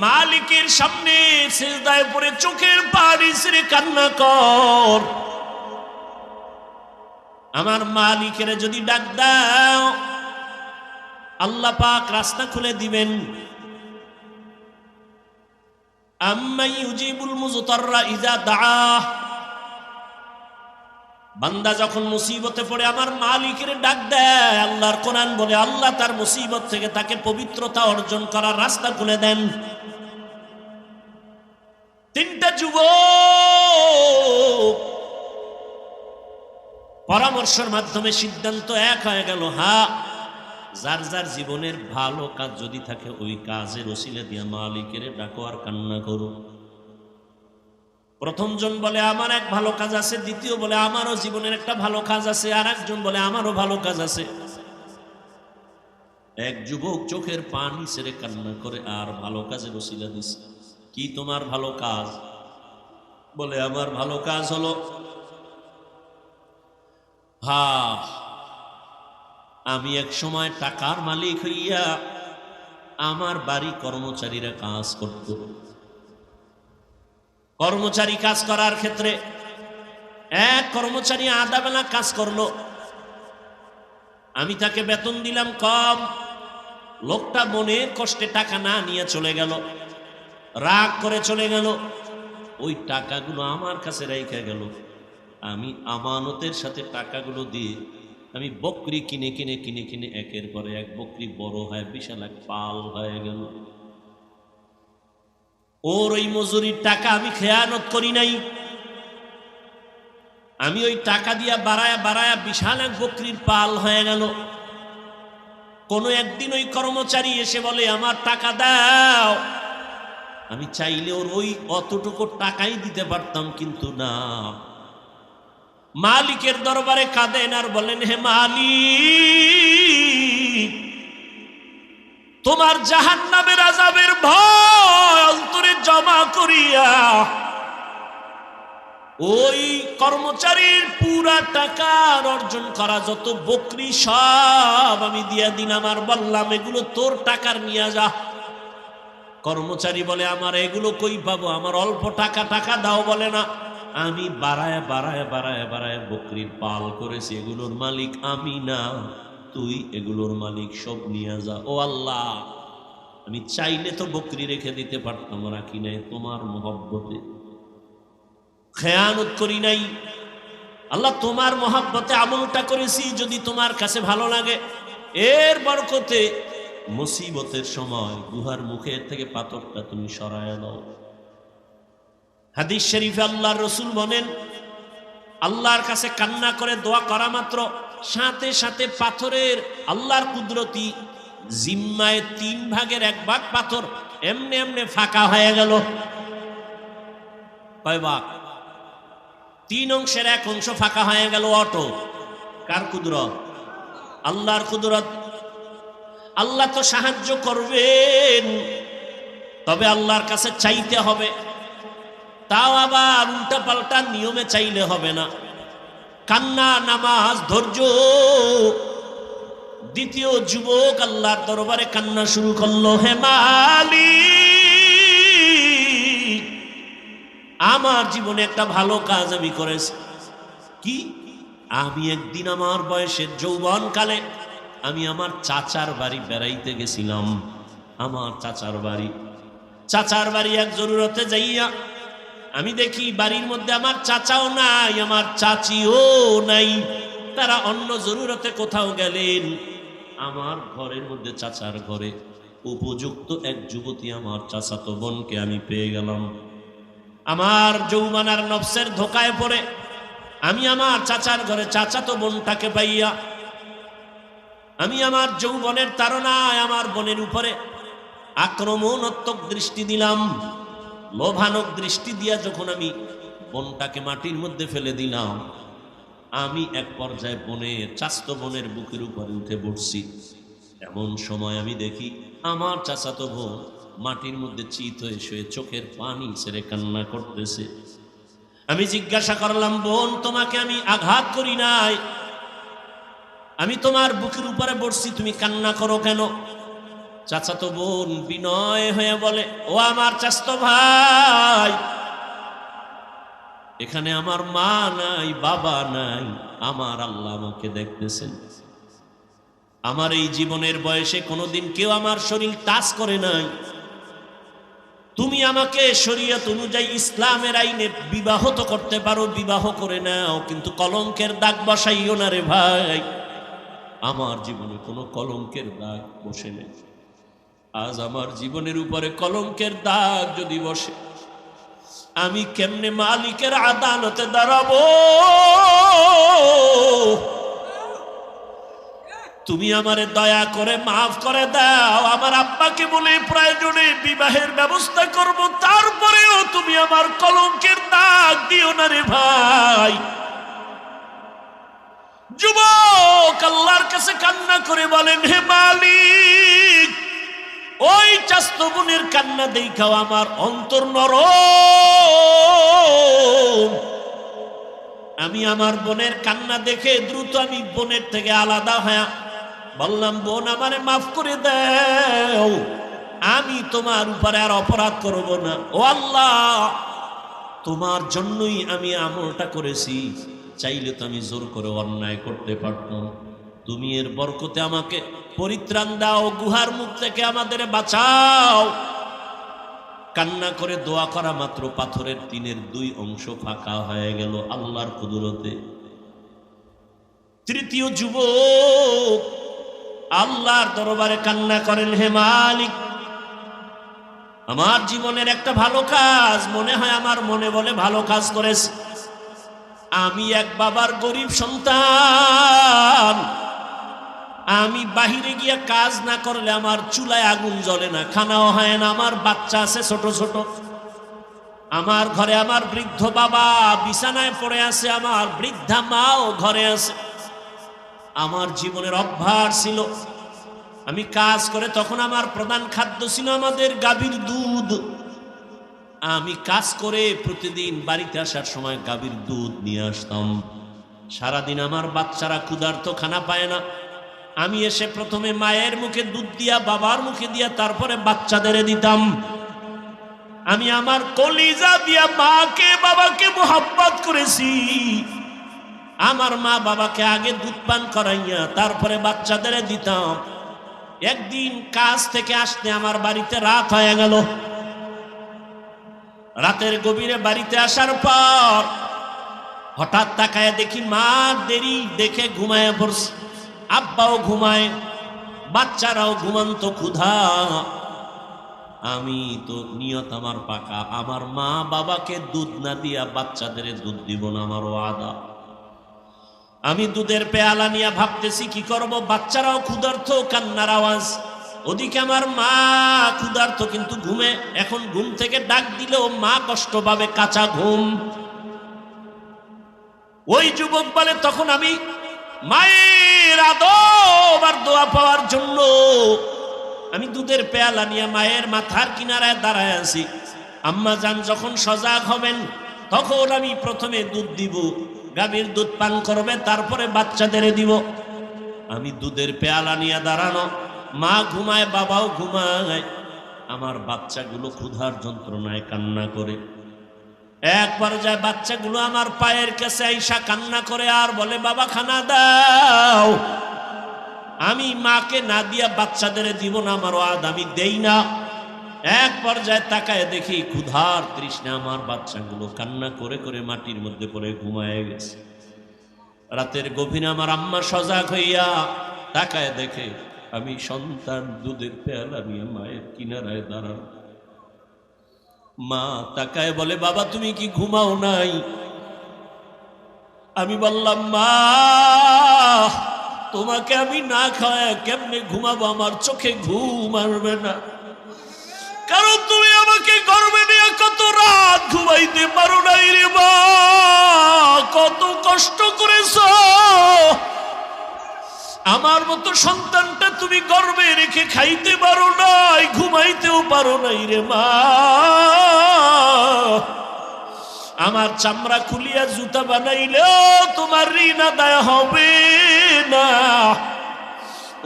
মালিকের সামনে সিজদায় পড়ে চোখের পানি ছেড়ে কান্না কর। আমার মালিকের যদি ডাক দাও আল্লাহ পাক রাস্তা খুলে দিবেন। আম্মা ইউজিবুল মুজতাররা ইযা দাআ, বান্দা যখন মুসিবতে পড়ে আমার মালিকের ডাক দেয়, আল্লাহর কোরআন বলে আল্লাহ তার মুসিবত থেকে তাকে পবিত্রতা অর্জন করার রাস্তা খুলে দেন। তিনটা যুবক পরামর্শের মাধ্যমে সিদ্ধান্ত এক হয়ে গেল, হ্যাঁ যার যার জীবনের ভালো কাজ যদি থাকে ওই কাজের ওসিলা দিয়া মালিকের ডাকো আর কান্না করো। প্রথম জন বলে আমার এক ভালো কাজ আছে, দ্বিতীয় বলে আমারও জীবনের একটা ভালো কাজ আছে, আর একজন বলে আমারও ভালো কাজ আছে। এক যুবক চোখের পানি ছেড়ে কান্না করে আর ভালো কাজের ওসিলা দিছে। কি তোমার ভালো কাজ? বলে আমার ভালো কাজ হলো, হ্যাঁ আমি এক সময় টাকার মালিক হইয়া আমার বাড়ি কর্মচারীরা কাজ করত। কর্মচারী কাজ করার ক্ষেত্রে এক কর্মচারী আধা বেলা কাজ করলো, আমি তাকে বেতন দিলাম কম। লোকটা মনের কষ্টে টাকা না নিয়ে চলে গেল, রাগ করে চলে গেল। ওই টাকাগুলো আমার কাছে রেখে গেল। আমি আমানতের সাথে টাকাগুলো দিয়ে আমি বকরি কিনে কিনে কিনে কিনে একের পরে এক বকরি বড় হয়, বিশাল এক পাল হয়ে গেল। ওর ওই মজুরির টাকা আমি খেয়ানত করি নাই, আমি ওই টাকা দিয়া বাড়ায়া বাড়ায়া বিশাল এক বকরির পাল হয়ে গেল। কোনো একদিন ওই কর্মচারী এসে বলে আমার টাকা দাও। আমি চাইলে ওর ওই অতটুকু টাকাই দিতে পারতাম, কিন্তু না, মালিকের দরবারে কাঁদেন আর বলেন, হে মালিক, তোমার জাহান্নামের আযাবের ভয় অন্তরে জমা করিয়া ওই কর্মচারীর পুরা টাকার অর্জন করা যত বকরি সব আমি দিয়া দিলাম, আর বললাম এগুলো তোর টাকার নিয়ে যা। কর্মচারী বলে আমার এগুলো কই পাবো, আমার অল্প টাকা, টাকা দাও। বলে না, আমি বাড়ায় বাড়ায় বাড়ায় বাড়ায় বকরির পাল করেছি, এগুলোর মালিক আমি না, তুই এগুলোর মালিক, সব নিয়ে যা। ও আল্লাহ, আমি চাইলে তো বকরি রেখে দিতে পারতাম, রাখি নাই, তোমার মহব্বতে খেয়ানত করি নাই। আল্লাহ তোমার মহব্বতে আমলটা করেছি, যদি তোমার কাছে ভালো লাগে এর বরকতে মুসিবতের সময় গুহার মুখের থেকে পাথরটা তুমি সরায় দাও। হাদিস শরীফে আল্লাহর রাসূল বলেন, আল্লাহর কাছে কান্না করে দোয়া করা মাত্র সাথে সাথে পাথরের আল্লাহর কুদরতি জিম্মায় 3 ভাগের 1 ভাগ পাথর এমনে এমনে ফাঁকা হয়ে গেল। কয় ভাগ? 3 অংশের 1 অংশ ফাঁকা হয়ে গেল। অটো কার কুদরত? আল্লাহর কুদরত। আল্লাহ তো সাহায্য করবেন, তবে আল্লাহর কাছে চাইতে হবে, তাও আবার উল্টা পাল্টা নিয়মে চাইলে হবে না। কান্না, নামাজ, ধৈর্য। দ্বিতীয় যুবক আল্লাহর দরবারে কান্না শুরু করলো, হে মালিক, আমার জীবনে একটা ভালো কাজ আমি করেছি। কি? আমি একদিন আমার বয়সের যৌবন কালে আমি আমার চাচার বাড়ি বেড়াইতে গেছিলাম। আমার চাচার বাড়ি এক জরুরতে যাইয়া আমি দেখি বাড়ির মধ্যে আমার চাচাও নাই, আমার চাচিও নাই, তারা অন্য জরুরতে কোথাও গেলেন। আমার ঘরের মধ্যে, চাচার ঘরে উপযুক্ত এক যুবতী আমার চাচাতো বোনকে আমি পেয়ে গেলাম। আমার যৌবনার নফসের ধোকায় পড়ে আমি আমার চাচার ঘরে চাচাতো বোনটাকে পাইয়া আমি আমার যৌবনের তাড়নায় আমার বোনের উপরে আক্রমণাত্মক দৃষ্টি দিলাম। লোভানক দৃষ্টি দিয়া যখন আমি বোনটাকে মাটির মধ্যে ফেলে দিলাম, আমি এক পর্যায়ে চাচাতো বোনের বুকের উপরে উঠে বসছি। এমন সময় আমি দেখি আমার চাচাতো বোন মাটির মধ্যে চিত হয়ে শুয়ে চোখের পানি ছেড়ে কান্না করতেছে। আমি জিজ্ঞাসা করলাম, বোন, তোমাকে আমি আঘাত করি নাই, আমি তোমার বুকের উপরে বসছি, তুমি কান্না করো কেন? চাচাতো বোন বিনয় হয়ে বলে, ও আমার চাচাতো ভাই, এখানে আমার মা নাই, বাবা নাই, আমার আল্লাহ আমাকে দেখতেছেন। আমার এই জীবনের বয়সে কোনোদিন কেউ আমার শরীর টাচ করে নাই। তুমি আমাকে শরীয়ত অনুযায়ী ইসলামের আইনে বিবাহ তো করতে পারো, বিবাহ করে নাও, কিন্তু কলঙ্কের দাগ বসাইও না রে ভাই। আমার জীবনে কোনো কলঙ্কের দাগ বসে নেই। আজ আমার জীবনের উপরে কলঙ্কের দাগ যদি বসে, আমি কেমনে মালিকের আদালতে দাঁড়াবো? তুমি আমারে দয়া করে মাফ করে দাও। আমার আব্বাকে বলে প্রয়োজনে বিবাহের ব্যবস্থা করব, তারপরেও তুমি আমার কলঙ্কের দাগ দিও না রে ভাই। যুবক আল্লাহর কাছে কান্না করে বলেন, হে মালিক, ওই চাস্ত বোনের কান্না দেখাও আমার অন্তর নরম। আমি আমার বোনের কান্না দেখে দ্রুত আমি বোনের থেকে আলাদা হয়ে বললাম, বোন আমারে মাফ করে দাও, আমি তোমার উপরে আর অপরাধ করব না। ও আল্লাহ, তোমার জন্যই আমি আমলটা করেছি, চাইলে তো আমি জোর করে অন্যায় করতে পারতাম। তুমি এর বরকতে আমাকে পরিত্রাণ দাও, গুহার মুখ থেকে আমাদের বাঁচাও। কান্না করে দোয়া করা মাত্র পাথরের টিনের 2 অংশ ফাঁকা হয়ে গেল আল্লাহর কুদরতে। তৃতীয় যুবক আল্লাহর দরবারে কান্না করেন, হে মালিক, আমার জীবনের একটা ভালো কাজ, মনে হয় আমার মনে বলে ভালো কাজ করেছে। আমি এক বাবার গরিব সন্তান, আমি বাহিরে গিয়ে কাজ না করলে আমার চুলায় আগুন জ্বলে না, খানাও হয় না, আমার বাচ্চা আছে ছোট ছোট, আমার ঘরে আমার বৃদ্ধ বাবা বিছানায় পড়ে আছে, আমার বৃদ্ধা মাও ঘরে আছে। আমার জীবনের অভ্যাস ছিল, আমি কাজ করে তখন আমার প্রধান খাদ্য ছিল আমাদের গাভীর দুধ। আমি কাজ করে প্রতিদিন বাড়িতে আসার সময় গাভীর দুধ নিয়ে আসতাম। সারাদিন আমার বাচ্চারা ক্ষুধার্ত, খানা পায় না। আমি এসে প্রথমে মায়ের মুখে দুধ দিয়া, বাবার মুখে দিয়া, তারপরে বাচ্চাদের দিতাম। আমি আমার কলিজা দিয়া মাকে বাবাকে মোহাব্বত করেছি। আমার মা বাবাকে আগে দুধ পান করাইয়া তারপরে বাচ্চাদের দিতাম। একদিন কাজ থেকে আসতে আমার বাড়িতে রাত হয়ে গেল। রাতের গভীরে বাড়িতে আসার পর হঠাৎ তাকায় দেখি মা দেরি দেখে ঘুমায় পড়ছে, আব্বাও ঘুমায়, বাচ্চারাও ঘুমান্ত, ক্ষুধা। আমি তো নিয়ত আমার পাকা, আমার মা বাবাকে দুধ না দিয়া বাচ্চাদের দুধ দিব না, আমার ওয়াদা। আমি দুধের পেয়ালা নিয়ে ভাবতেছি কি করব, বাচ্চারাও ক্ষুধার্ত, কান্নার আওয়াজ। ওদিকে আমার মা ক্ষুধার্ত কিন্তু ঘুমে। এখন ঘুম থেকে ডাক দিলেও মা কষ্ট পাবে, কাঁচা ঘুম। ওই যুবক বলে, তখন আমি মায়ের আদব আর দোয়া পাওয়ার জন্য আমি দুধের পেয়ালা নিয়ে মায়ের মাথার কিনারায় দাঁড়ায় আছি। আম্মা জান যখন সজাগ হবেন তখন আমি প্রথমে দুধ দিব, গাভীর দুধ পান করবে, তারপরে বাচ্চাদের দিব। আমি দুধের পেয়ালা নিয়ে দাঁড়ানো, মা ঘুমায়, বাবাও ঘুমায়, আমার বাচ্চাগুলো ক্ষুধার যন্ত্রণায় কান্না করে। এক পর্যায়ে বাচ্চাগুলো আমার পায়ের কাছে আইসা কান্না করে আর বলে, বাবা খানা দাও। আমি মাকে না দিয়া বাচ্চাদের দিব না, আমার ওয়াদ আমি দেই না। এক পর্যায়ে তাকায় দেখি ক্ষুধার তৃষ্ণা আমার বাচ্চাগুলো কান্না করে করে মাটির মধ্যে পড়ে ঘুমায় গেছে। রাতের গভীরে আমার আম্মা সজাগ হইয়া তাকায় দেখে আমি সন্তান দুধের পেয়ালা নিয়ে মায়ের কিনারায় দাঁড়ানো। মা তাকায় বলে, বাবা তুমি কি ঘুমাও নাই? আমি বললাম, মা তোমাকে আমি না খাওয়ায় কেমনে ঘুমাবো, আমার চোখে ঘুম আসবে না, কারণ তুমি আমাকে গর্বে নিয়ে কত রাত ঘুমাইতে পারো নাই রে মা, কত কষ্ট করেছো। আমার মতো সন্তানটা তুমি গর্বে রেখে খাইতে পারো নাই, ঘুমাইতেও পারো নাই রে মা। আমার চামড়া খুলিয়া জুতা বানাইলেও তোমার ঋণ আদায় হবে না।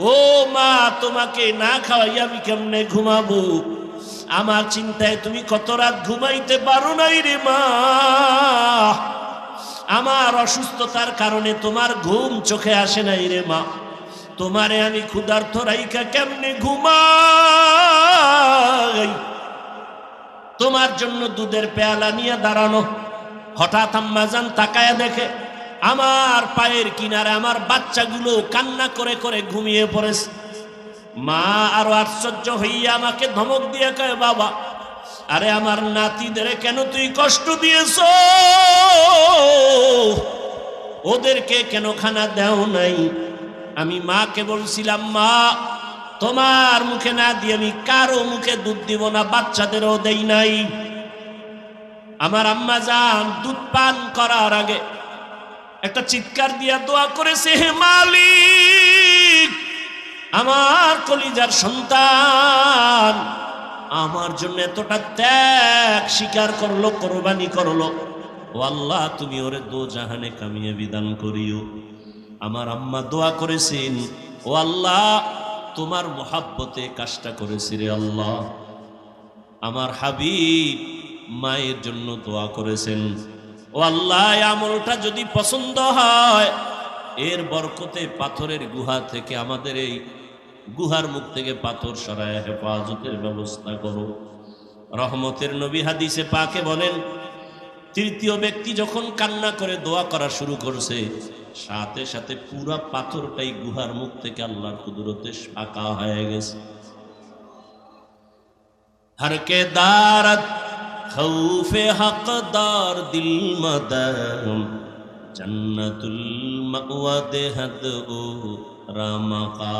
ও ও মা, তোমাকে না খাওয়াই আমি কেমনে ঘুমাবো? আমার চিন্তায় তুমি কত রাত ঘুমাইতে পারো নাই রে মা। আমার অসুস্থতার কারণে তোমার ঘুম চোখে আসে নাই রে মা। তোমারে আমি ক্ষুধার্ত রাইখা কেমনে ঘুমাই? তোমার জন্য দুধের পেয়ালা নিয়ে দাঁড়ানো। হঠাৎ আম্মাজান তাকায়া দেখে আমার পায়ের কিনারে আমার বাচ্চাগুলো কান্না করে করে ঘুমিয়ে পড়েছে। মা আরো আশ্চর্য হইয়া আমাকে ধমক দিয়ে কয়, বাবা, আরে আমার নাতিদের কেন তুই কষ্ট দিয়েছ? ওদেরকে কেন খানা দেও নাই? আমি মাকে বলছিলাম, মা, তোমার মুখে না দিয়ে আমি কারো মুখে দুধ দিব না, বাচ্চাদেরও দেই নাই। আমার আম্মা জান দুধ পান করার আগে একটা চিৎকার দিয়া দোয়া করেছে, হে মালিক, আমার কলিজার সন্তান আমার জন্য এতটা ত্যাগ স্বীকার করলো, কোরবানি করলো। ও আল্লাহ, তুমি ওরে দোজাহানে কামিয়াবি দান করিও। আমার আম্মা দোয়া করেছেন, ও আল্লাহ, তোমার মোহাব্বতে কাজটা করেছি রে আল্লাহ। আমার হাবিব মায়ের জন্য দোয়া করেছেন, ও আল্লাহ, আমলটা যদি পছন্দ হয়, এর বরকতে পাথরের গুহা থেকে আমাদের এই গুহার মুখ থেকে পাথর সরায় হেফাজতের ব্যবস্থা করো। রহমতের নবী হাদিসে পাকে বলেন, তৃতীয় ব্যক্তি যখন কান্না করে দোয়া করা শুরু করছে, সাথে সাথে পুরা পাথরটাই গুহার মুখ থেকে আল্লাহর কুদরতে ফাঁকা হয়ে গেছে। হরকে দারত খৌফে হকদার দিল মদম জন্নতুল মাওয়া দেহদ ও রামকা।